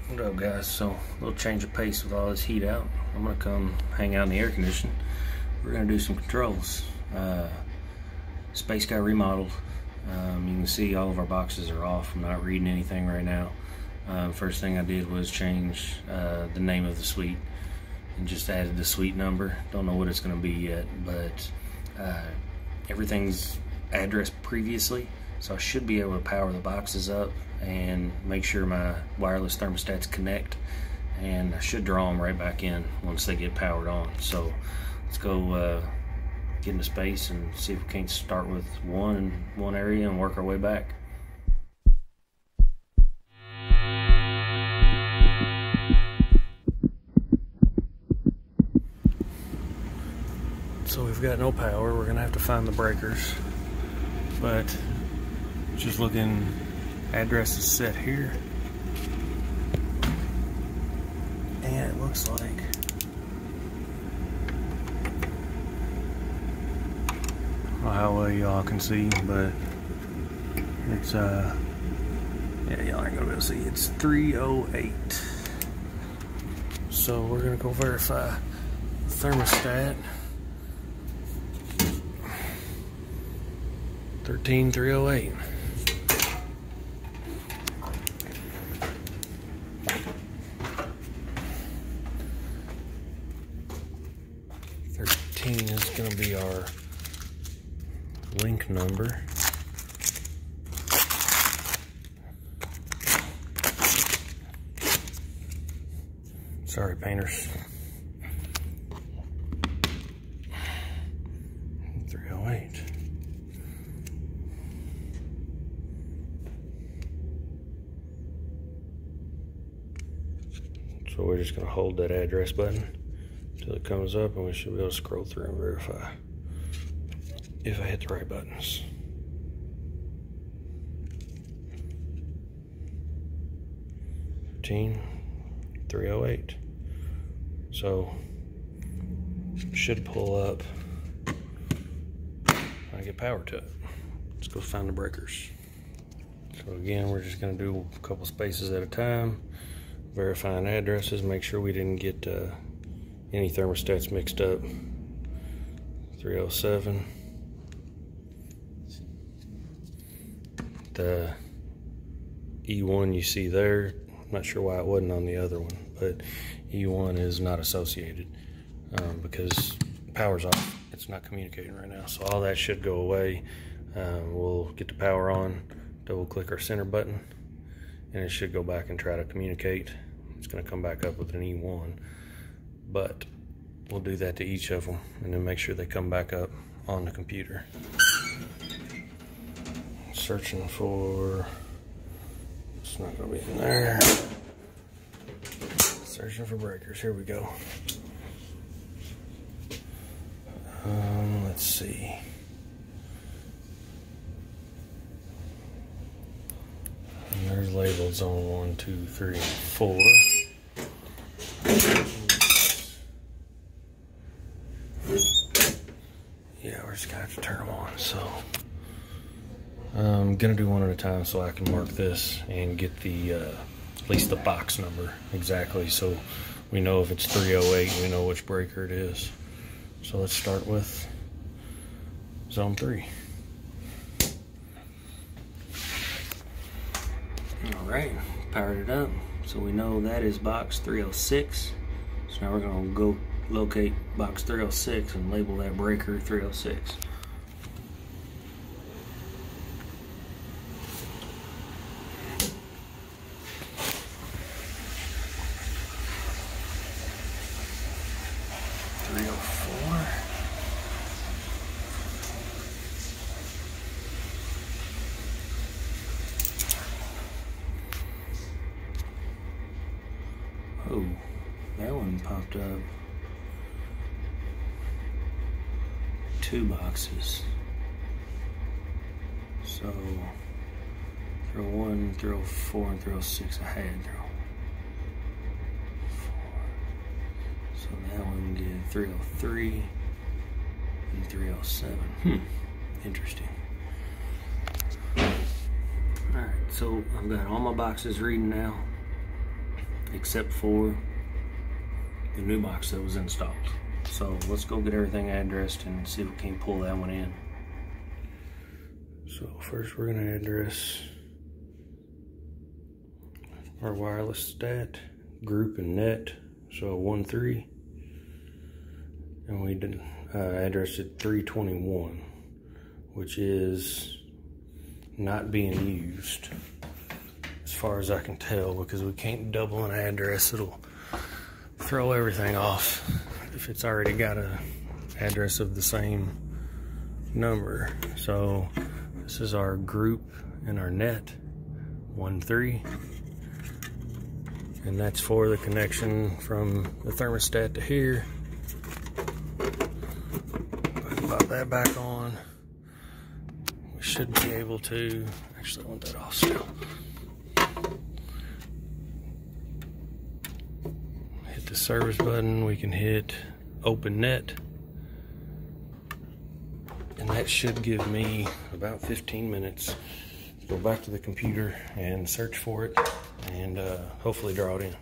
What up, guys? So, a little change of pace with all this heat out. I'm gonna come hang out in the air conditioning. We're gonna do some controls. Space got remodeled. You can see all of our boxes are off. I'm not reading anything right now. First thing I did was change the name of the suite and just added the suite number. Don't know what it's gonna be yet, but everything's addressed previously, so I should be able to power the boxes up and make sure my wireless thermostats connect, and I should draw them right back in once they get powered on. So let's go get into space and see if we can't start with one in one area and work our way back. So we've got no power. We're gonna have to find the breakers, but just looking, address is set here, and it looks like I don't know how well y'all can see, but it's yeah, y'all aren't gonna be able to see. It's 308. So we're gonna go verify the thermostat. 13308. Is going to be our link number. Sorry, painters. 308. So we're just going to hold that address button until it comes up, and we should be able to scroll through and verify if I hit the right buttons. $13,308. So should pull up when I get power to it. Let's go find the breakers. So again, we're just going to do a couple spaces at a time, verifying addresses, make sure we didn't get any thermostats mixed up. 307. The E1 you see there, I'm not sure why it wasn't on the other one, but E1 is not associated because power's off. It's not communicating right now, so all that should go away. We'll get the power on, double click our center button, and it should go back and try to communicate. It's going to come back up with an E1. But we'll do that to each of them and then make sure they come back up on the computer. Searching for, it's not going to be in there. Searching for breakers, here we go. Let's see. And there's labels on 1, 2, 3, and 4. Yeah, we're just gonna have to turn them on. So I'm gonna do one at a time so I can mark this and get the at least the box number exactly, so we know if it's 308, we know which breaker it is. So let's start with zone 3. All right, powered it up, so we know that is box 306. So now we're gonna go locate box 306 and label that breaker 306. Oh, that one popped up. 2 boxes. So 301, 304, and 306 I had. 304. So that one get 303 and 307. Interesting. Alright, so I've got all my boxes reading now. except for the new box that was installed. So let's go get everything addressed and see if we can pull that one in. So first we're going to address our wireless stat, group and net, so 1.3, and we did address it 321, which is not being used as far as I can tell, because we can't double an address. It'll throw everything off if it's already got a address of the same number. So this is our group and our net 1.3, and that's for the connection from the thermostat to here. Pop that back on. We should be able to, actually I want that off still. Hit the service button, we can hit open net, and that should give me about 15 minutes to go back to the computer and search for it and hopefully draw it in.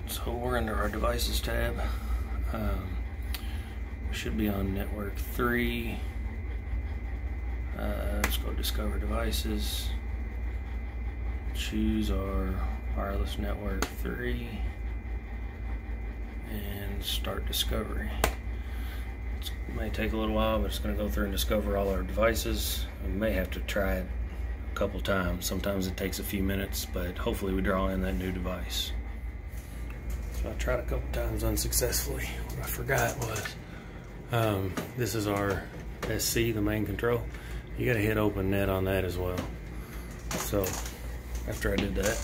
So we're under our devices tab. We should be on network 3. Let's go discover devices, choose our wireless network 3, and start discovery. It may take a little while, but it's going to go through and discover all our devices. We may have to try it a couple times. Sometimes it takes a few minutes, but hopefully we draw in that new device. So I tried a couple times unsuccessfully. What I forgot was this is our SC, the main control. You got to hit open net on that as well. So after I did that,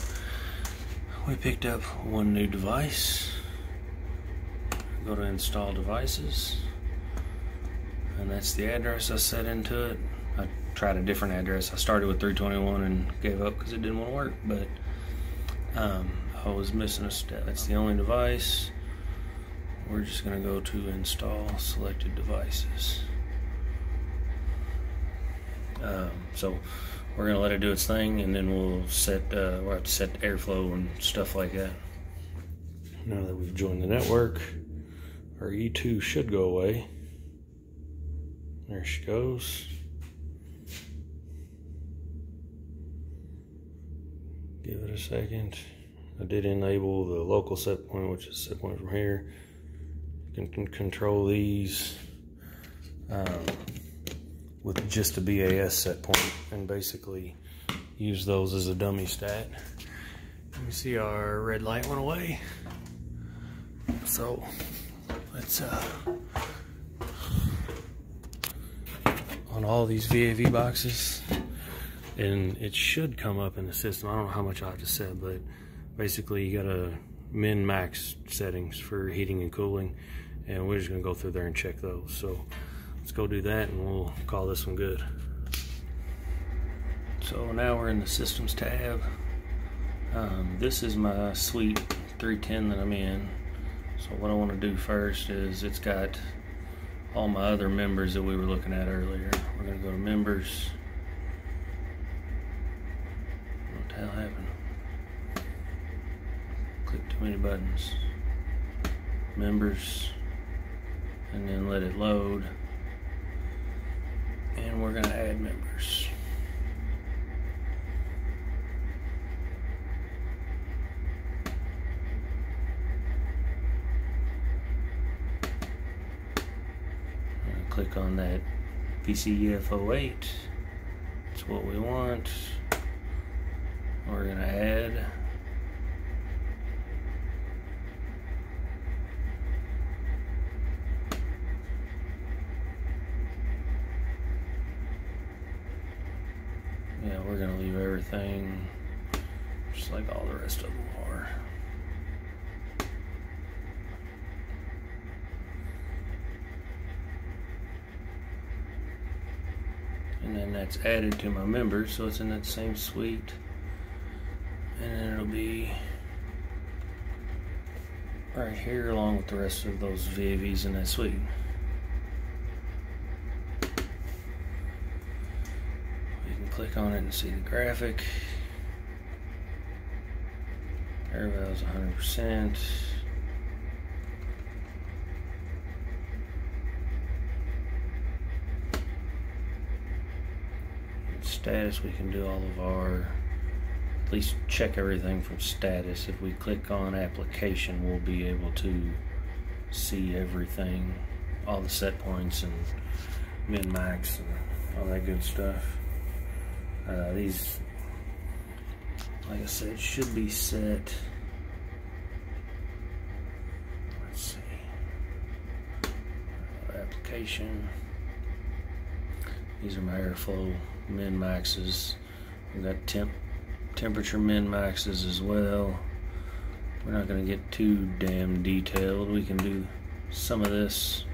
we picked up one new device. Go to install devices, and that's the address I set into it. I tried a different address. I started with 321 and gave up because it didn't want to work, but I was missing a step. That's the only device. We're just going to go to install selected devices. So we're going to let it do its thing, and then we'll have to set airflow and stuff like that. Now that we've joined the network, our E2 should go away. There she goes. Give it a second. I did enable the local set point, which is set point from here. You can control these with just a BAS set point and basically use those as a dummy stat. You see our red light went away. So let's on all these VAV boxes, and it should come up in the system. I don't know how much I have to set, but basically you got a min-max settings for heating and cooling, and we're just gonna go through there and check those. So let's go do that, and we'll call this one good. So now we're in the systems tab. This is my suite 310 that I'm in. So what I want to do first is, it's got all my other members that we were looking at earlier. We're going to go to members. What the hell happened? Click too many buttons. Members, and then let it load. And we're going to add members. Click on that PCF08. That's what we want. We're going to add. Yeah, we're going to leave everything just like all the rest of them are. And then that's added to my members, so it's in that same suite. And then it'll be right here along with the rest of those VAVs in that suite. You can click on it and see the graphic. Air valve's 100%. Status, we can do all of our, at least check everything from status. If we click on application, we'll be able to see everything, all the set points and min max and all that good stuff. These, like I said, should be set. Let's see. Application. These are my airflow min maxes. We got temperature min maxes as well. We're not going to get too damn detailed. We can do some of this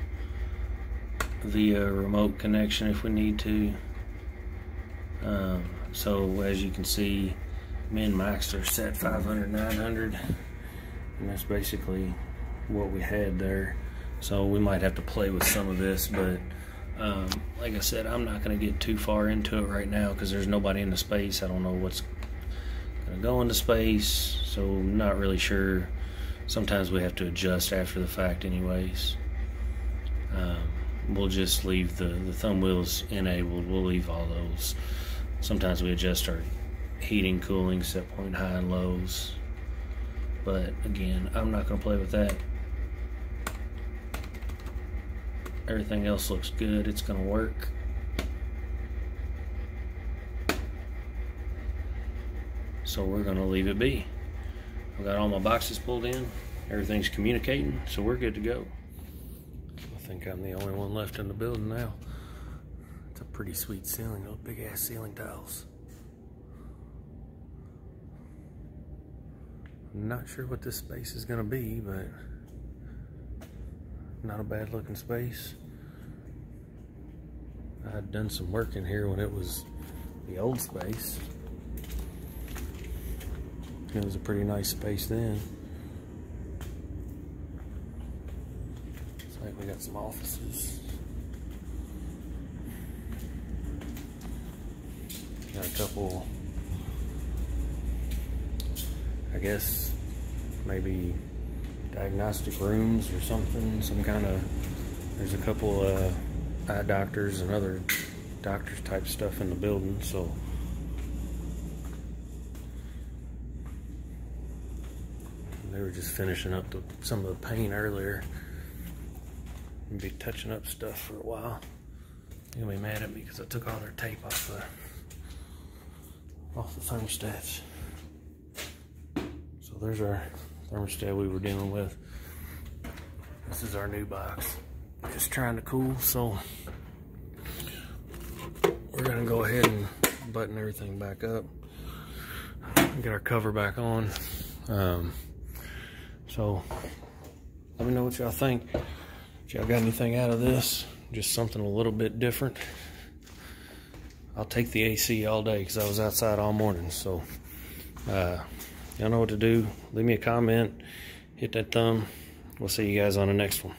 via remote connection if we need to. So as you can see, min max are set 500, 900, and that's basically what we had there. So we might have to play with some of this, but like I said, I'm not going to get too far into it right now because there's nobody in the space. I don't know what's going to go into space, so I'm not really sure. Sometimes we have to adjust after the fact anyways. We'll just leave the thumb wheels enabled. We'll leave all those. Sometimes we adjust our heating, cooling, set point high and lows. But again, I'm not going to play with that. Everything else looks good. It's going to work. So we're going to leave it be. I've got all my boxes pulled in. Everything's communicating, so we're good to go. I think I'm the only one left in the building now. It's a pretty sweet ceiling, those big ass ceiling tiles. I'm not sure what this space is going to be, but not a bad looking space. I had done some work in here when it was the old space. It was a pretty nice space then. Looks like we got some offices. Got a couple, I guess, maybe diagnostic rooms or something. Some kind of, there's a couple eye doctors and other doctors type stuff in the building, so they were just finishing up some of the paint earlier. We'll be touching up stuff for a while. They're gonna be mad at me because I took all their tape off the thermostats. So there's our thermostat we were dealing with. This is our new box. Just trying to cool, so we're gonna go ahead and button everything back up. Get our cover back on. So let me know what y'all think. If y'all got anything out of this, just something a little bit different. I'll take the AC all day because I was outside all morning. So y'all know what to do. Leave me a comment, hit that thumb. We'll see you guys on the next one.